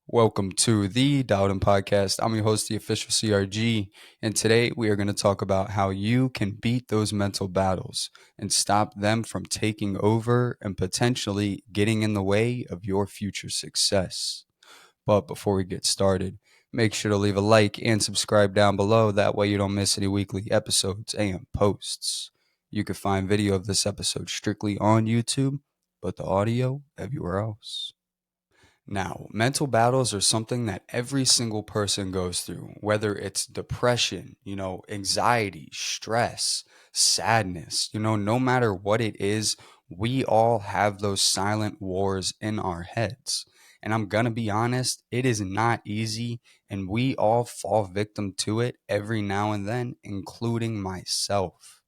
Welcome to the Dowden Podcast. I'm your host, the official CRG, and today we are going to talk about how you can beat those mental battles and stop them from taking over and potentially getting in the way of your future success. But before we get started, make sure to leave a like and subscribe down below. That way you don't miss any weekly episodes and posts. You can find video of this episode strictly on YouTube, but the audio everywhere else. Now, mental battles are something that every single person goes through, whether it's depression, anxiety, stress, sadness, no matter what it is, we all have those silent wars in our heads. And I'm going to be honest, it is not easy, and we all fall victim to it every now and then, including myself.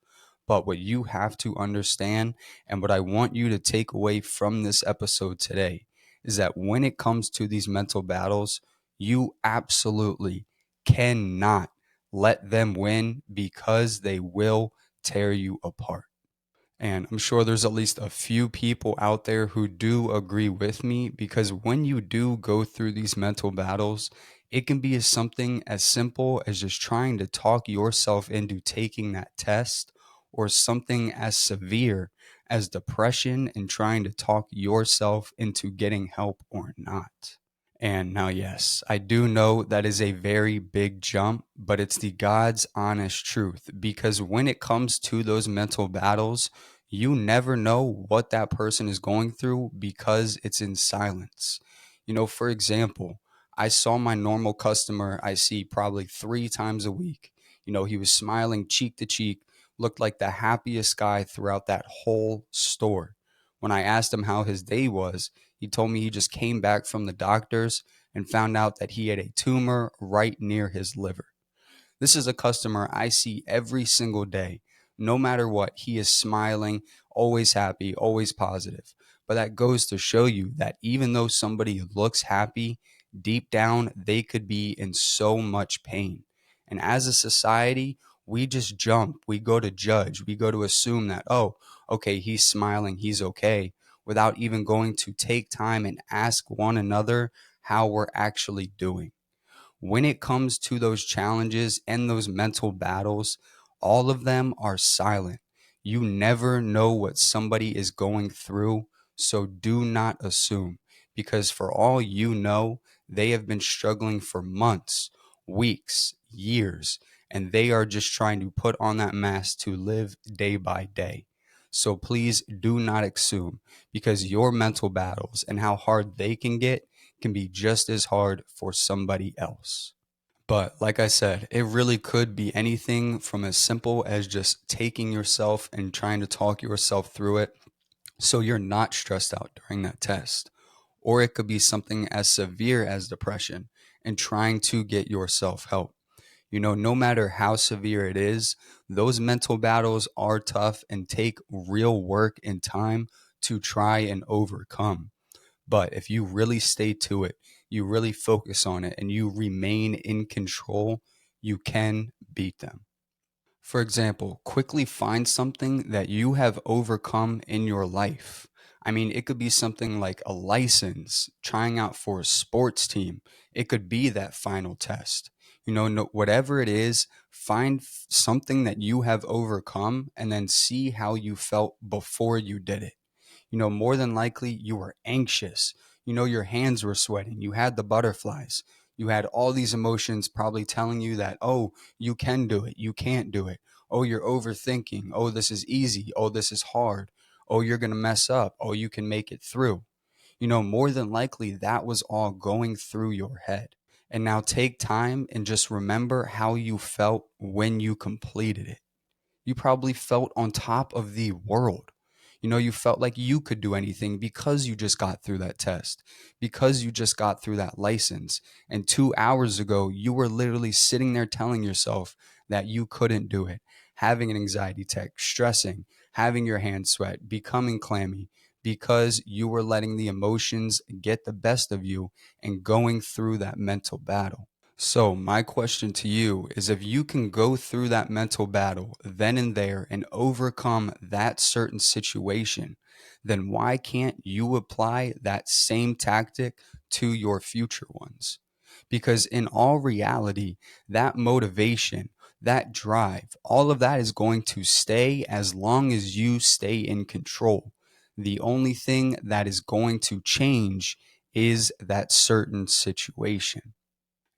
But what you have to understand, and what I want you to take away from this episode today, is that when it comes to these mental battles, you absolutely cannot let them win because they will tear you apart. And I'm sure there's at least a few people out there who do agree with me, because when you do go through these mental battles, it can be something as simple as just trying to talk yourself into taking that test, or something as severe as depression and trying to talk yourself into getting help or not. And now, yes, I do know that is a very big jump, but it's the God's honest truth, because when it comes to those mental battles, you never know what that person is going through because it's in silence. For example, I saw my normal customer I see probably 3 times a week. He was smiling cheek to cheek, looked like the happiest guy throughout that whole store. When I asked him how his day was, he told me he just came back from the doctors and found out that he had a tumor right near his liver. This is a customer I see every single day. No matter what, he is smiling, always happy, always positive. But that goes to show you that even though somebody looks happy, deep down, they could be in so much pain. And as a society, we just jump. We go to judge. We go to assume that, oh, okay, he's smiling, he's okay, without even going to take time and ask one another how we're actually doing. When it comes to those challenges and those mental battles, all of them are silent. You never know what somebody is going through, so do not assume, because for all you know, they have been struggling for months, weeks, years, and they are just trying to put on that mask to live day by day. So please do not assume, because your mental battles and how hard they can be just as hard for somebody else. But like I said, it really could be anything from as simple as just taking yourself and trying to talk yourself through it so you're not stressed out during that test. Or it could be something as severe as depression and trying to get yourself help. No matter how severe it is, those mental battles are tough and take real work and time to try and overcome. But if you really stay to it, you really focus on it, and you remain in control, you can beat them. For example, quickly find something that you have overcome in your life. I mean, it could be something like a license, trying out for a sports team. It could be that final test. Whatever it is, find something that you have overcome and then see how you felt before you did it. More than likely you were anxious. Your hands were sweating. You had the butterflies. You had all these emotions probably telling you that, oh, you can do it. You can't do it. Oh, you're overthinking. Oh, this is easy. Oh, this is hard. Oh, you're going to mess up. Oh, you can make it through. More than likely that was all going through your head. And now take time and just remember how you felt when you completed it. You probably felt on top of the world. You felt like you could do anything because you just got through that test, because you just got through that license. And 2 hours ago, you were literally sitting there telling yourself that you couldn't do it, having an anxiety attack, stressing, having your hands sweat, becoming clammy, because you were letting the emotions get the best of you and going through that mental battle. So, my question to you is, if you can go through that mental battle then and there and overcome that certain situation, then why can't you apply that same tactic to your future ones. Because in all reality, that motivation, that drive, all of that is going to stay as long as you stay in control. The only thing that is going to change is that certain situation.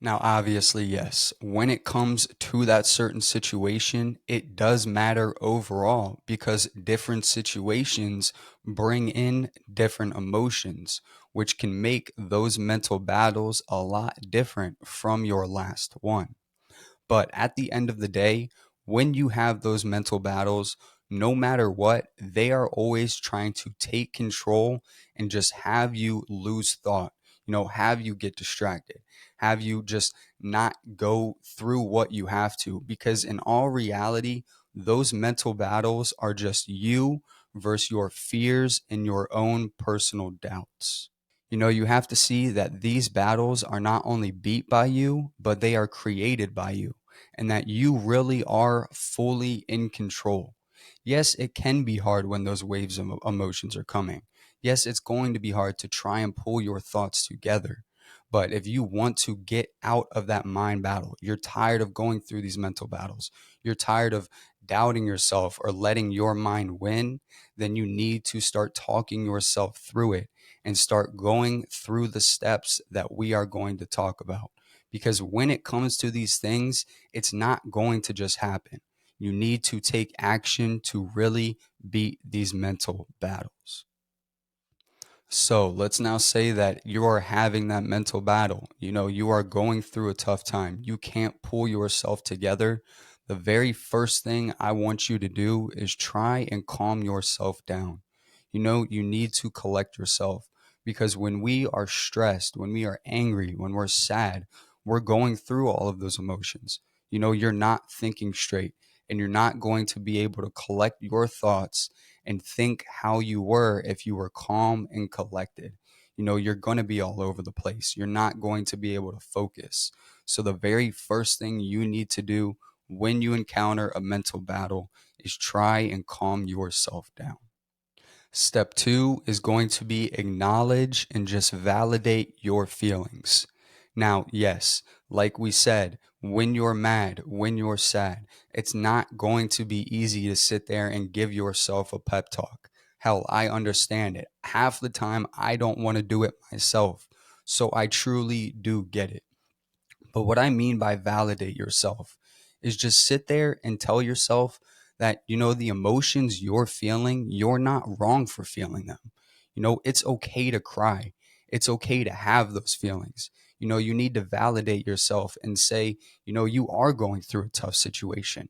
Now, obviously, yes, when it comes to that certain situation, it does matter overall because different situations bring in different emotions, which can make those mental battles a lot different from your last one. But at the end of the day, when you have those mental battles, no matter what, they are always trying to take control and just have you lose thought, have you get distracted, have you just not go through what you have to. Because in all reality, those mental battles are just you versus your fears and your own personal doubts. You have to see that these battles are not only beat by you, but they are created by you, and that you really are fully in control. Yes, it can be hard when those waves of emotions are coming. Yes, it's going to be hard to try and pull your thoughts together. But if you want to get out of that mind battle, you're tired of going through these mental battles, you're tired of doubting yourself or letting your mind win, then you need to start talking yourself through it and start going through the steps that we are going to talk about. Because when it comes to these things, it's not going to just happen. You need to take action to really beat these mental battles. So let's now say that you are having that mental battle. You are going through a tough time. You can't pull yourself together. The very first thing I want you to do is try and calm yourself down. You need to collect yourself because when we are stressed, when we are angry, when we're sad, we're going through all of those emotions. You're not thinking straight and you're not going to be able to collect your thoughts and think how you were if you were calm and collected. You're going to be all over the place. You're not going to be able to focus. So, the very first thing you need to do when you encounter a mental battle is try and calm yourself down. Step two is going to be acknowledge and just validate your feelings. Now, yes, like we said, when you're mad, when you're sad, it's not going to be easy to sit there and give yourself a pep talk. Hell, I understand it. Half the time, I don't want to do it myself. So I truly do get it. But what I mean by validate yourself is just sit there and tell yourself that, the emotions you're feeling, you're not wrong for feeling them. It's okay to cry. It's okay to have those feelings. You need to validate yourself and say, you are going through a tough situation.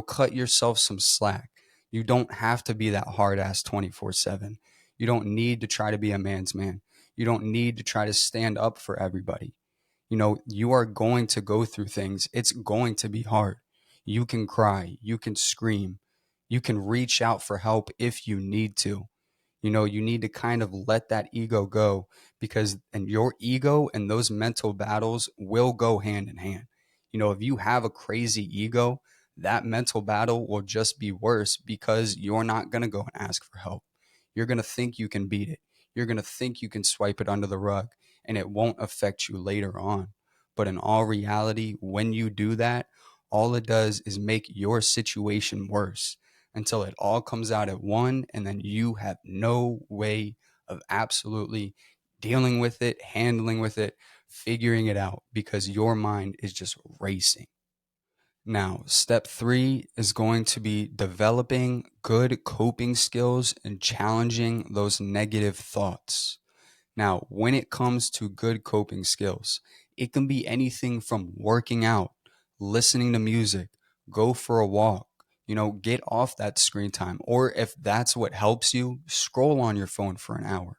Cut yourself some slack. You don't have to be that hard ass 24/7. You don't need to try to be a man's man. You don't need to try to stand up for everybody. You are going to go through things. It's going to be hard. You can cry, you can scream, you can reach out for help if you need to. You need to kind of let that ego go because and your ego and those mental battles will go hand in hand. If you have a crazy ego, that mental battle will just be worse because you're not going to go and ask for help. You're going to think you can beat it. You're going to think you can swipe it under the rug and it won't affect you later on. But in all reality, when you do that, all it does is make your situation worse until it all comes out at one, and then you have no way of absolutely dealing with it, handling with it, figuring it out because your mind is just racing. Now, step three is going to be developing good coping skills and challenging those negative thoughts. Now, when it comes to good coping skills, it can be anything from working out, listening to music, go for a walk, get off that screen time. Or if that's what helps you, scroll on your phone for an hour.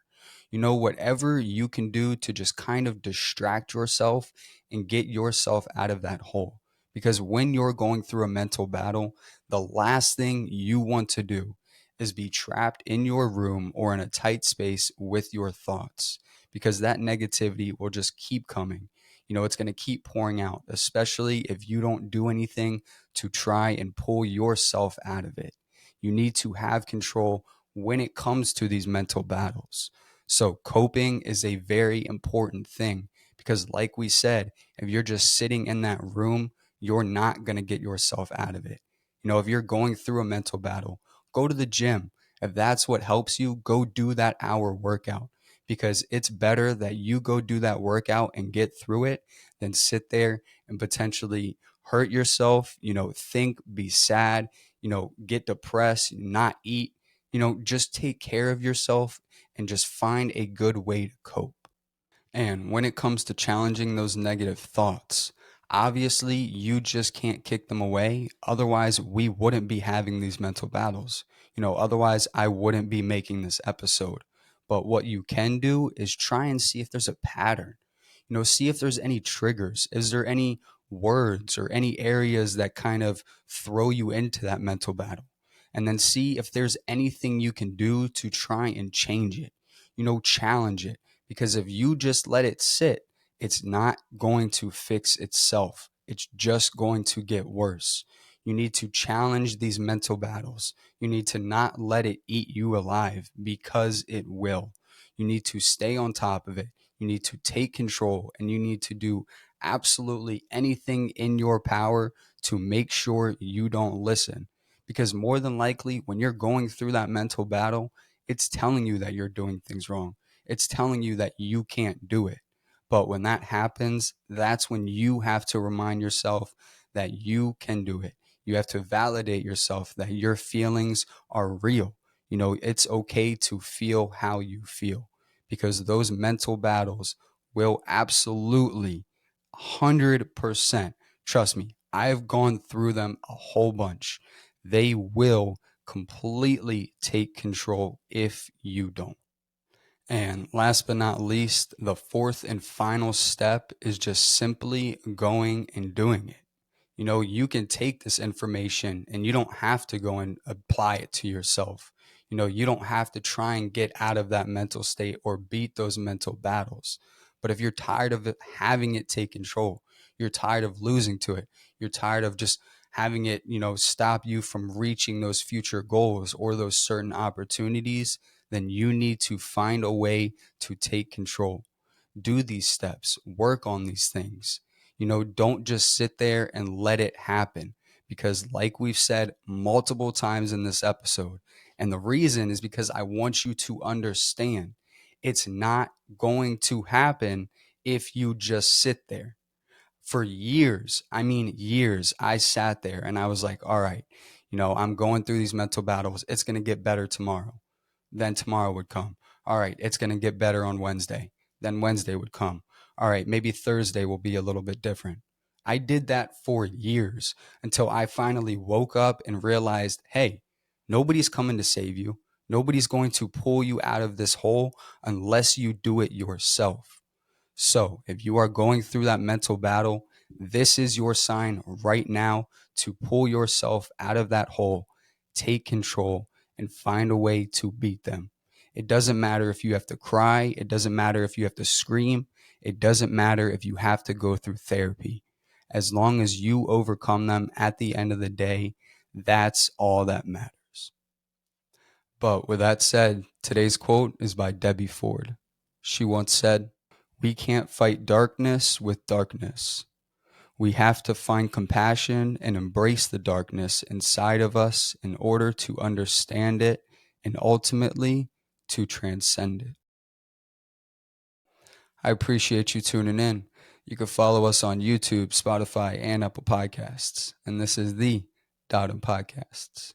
Whatever you can do to just kind of distract yourself and get yourself out of that hole. Because when you're going through a mental battle, the last thing you want to do is be trapped in your room or in a tight space with your thoughts because that negativity will just keep coming. It's going to keep pouring out, especially if you don't do anything to try and pull yourself out of it. You need to have control when it comes to these mental battles. So coping is a very important thing because, like we said, if you're just sitting in that room, you're not going to get yourself out of it. If you're going through a mental battle, go to the gym. If that's what helps you, go do that hour workout, because it's better that you go do that workout and get through it than sit there and potentially hurt yourself, think, be sad, get depressed, not eat. Just take care of yourself and just find a good way to cope. And when it comes to challenging those negative thoughts, obviously you just can't kick them away. Otherwise, we wouldn't be having these mental battles. Otherwise, I wouldn't be making this episode. But what you can do is try and see if there's a pattern. See if there's any triggers. Is there any words or any areas that kind of throw you into that mental battle? And then see if there's anything you can do to try and change it, challenge it, because if you just let it sit, it's not going to fix itself. It's just going to get worse. You need to challenge these mental battles. You need to not let it eat you alive, because it will. You need to stay on top of it. You need to take control, and you need to do absolutely anything in your power to make sure you don't listen. Because more than likely, when you're going through that mental battle, it's telling you that you're doing things wrong. It's telling you that you can't do it. But when that happens, that's when you have to remind yourself that you can do it. You have to validate yourself that your feelings are real. It's okay to feel how you feel, because those mental battles will absolutely 100%, trust me, I've gone through them a whole bunch. They will completely take control if you don't. And last but not least, the fourth and final step is just simply going and doing it. You can take this information and you don't have to go and apply it to yourself. You don't have to try and get out of that mental state or beat those mental battles. But if you're tired of having it take control, you're tired of losing to it, you're tired of just having it, stop you from reaching those future goals or those certain opportunities, then you need to find a way to take control. Do these steps, work on these things. Don't just sit there and let it happen, because, like we've said multiple times in this episode, and the reason is because I want you to understand, it's not going to happen if you just sit there. For years, I mean years, I sat there and I was like, all right, I'm going through these mental battles. It's going to get better tomorrow. Then tomorrow would come. All right, it's going to get better on Wednesday. Then Wednesday would come. All right, maybe Thursday will be a little bit different. I did that for years until I finally woke up and realized, hey, nobody's coming to save you. Nobody's going to pull you out of this hole unless you do it yourself. So, if you are going through that mental battle, this is your sign right now to pull yourself out of that hole, take control, and find a way to beat them. It doesn't matter if you have to cry, it doesn't matter if you have to scream, it doesn't matter if you have to go through therapy. As long as you overcome them at the end of the day, that's all that matters. But with that said, today's quote is by Debbie Ford. She once said, "We can't fight darkness with darkness. We have to find compassion and embrace the darkness inside of us in order to understand it and ultimately to transcend it." I appreciate you tuning in. You can follow us on YouTube, Spotify, and Apple Podcasts. And this is the Dowden Podcasts.